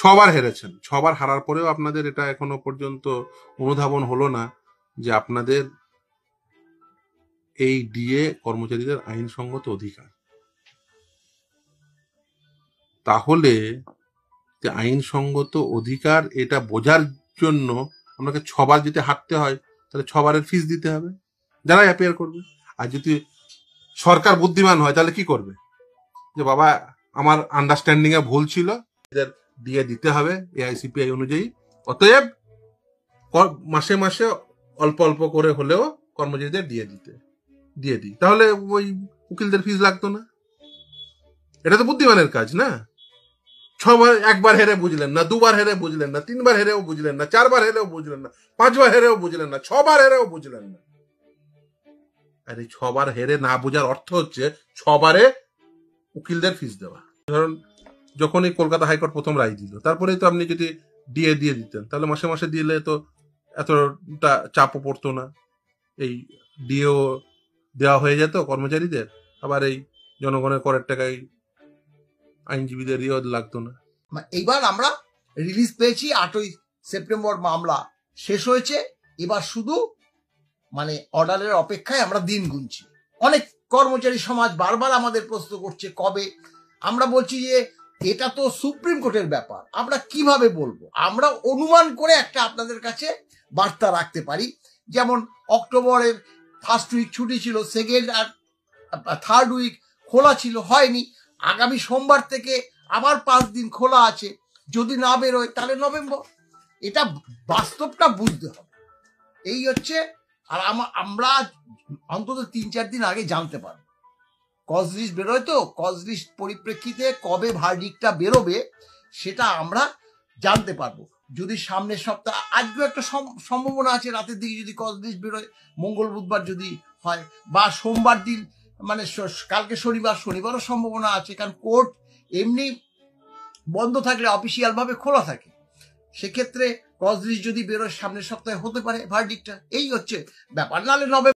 6বার হেরেছেন। 6বার হারার পরেও আপনাদের এটা এখনো পর্যন্ত অনুধাবন হলো না যে আপনাদের এই ডিএ কর্মচারীদের আইনসঙ্গত অধিকার। তাহলে যে আইনসঙ্গত অধিকার এটা বোঝার জন্য আপনাকে 6বার যদি হাঁটতে হয়, তাহলে 6বারের ফিস দিতে হবে যারা অ্যাপিয়ার করবে। আর যদি সরকার বুদ্ধিমান হয় তাহলে কি করবে, যে বাবা আমার আন্ডারস্ট্যান্ডিং এ ভুল ছিল, এদের দিয়ে দিতে হবে এআইসিপিআই অনুযায়ী, অতএব মাসে মাসে অল্প অল্প করে হলেও কর্মচারীদের দিয়ে দিই, তাহলে ওই উকিলদের ফিস লাগতো না। এটা তো বুদ্ধিমানের কাজ না। 6বার, একবার হেরে বুঝলেন না, 2বার হেরে বুঝলেন না, 3বার হেরেও বুঝলেন না, 4বার হেরেও বুঝলেন না, 5বার হেরেও বুঝলেন না, 6বার হেরেও বুঝলেন না। আর এই 6বার হেরে না বোঝার অর্থ হচ্ছে 6বারে উকিলদের ফিস দেওয়া। ধরুন যখন এই কলকাতা হাইকোর্ট প্রথম রায় দিল, তারপরে তো আপনি যদি ডিএ দিয়ে দিতেন, তাহলে মাসে মাসে দিলে তো এতটা চাপও পড়তো না, এই ডিএও দেওয়া হয়ে যেত কর্মচারীদের, আবার এই জনগণের করের টাকায় আইনজীবীদের ইয়েও লাগতো না। এইবার আমরা রিলিজ পেয়েছি, 8ই সেপ্টেম্বর মামলা শেষ হয়েছে। এবার শুধু অর্ডারের অপেক্ষায় আমরা দিন গুনছি। অনেক কর্মচারী সমাজ বারবার আমাদের প্রশ্ন করছে কবে। আমরা বলছি যে এটা তো সুপ্রিম কোর্টের ব্যাপার, আমরা কিভাবে বলবো। আমরা অনুমান করে একটা আপনাদের কাছে বার্তা রাখতে পারি, যেমন অক্টোবরের ফার্স্ট উইক ছুটি ছিল, সেকেন্ড আর থার্ড উইক খোলা ছিল, হয়নি। আগামী সোমবার থেকে আবার 5 দিন খোলা আছে, যদি না বেরোয় তাহলে নভেম্বর। এটা বাস্তবটা বুঝতে হবে, এই হচ্ছে। আর আমরা অন্তত 3-4 দিন আগে জানতে পারবো। কজ লিস্ট বেরোয়, তো কজ লিস্ট পরিপ্রেক্ষিতে কবে ভার্ডিক্টটা বেরোবে সেটা আমরা জানতে পারবো। যদি সামনের সপ্তাহ, আজকেও একটা সম্ভাবনা আছে রাতের দিকে যদি কজ লিস্ট বেরোয়, মঙ্গল বুধবার যদি হয়, বা সোমবার দিন, কালকে শনিবারও সম্ভাবনা আছে, কারণ কোর্ট এমনি বন্ধ থাকলে অফিসিয়াল ভাবে খোলা থাকে। সেক্ষেত্রে কজ লিস্ট যদি বেরোয় সামনের সপ্তাহে হতে পারে ভার্ডিক্টটা। এই হচ্ছে ব্যাপার, নাহলে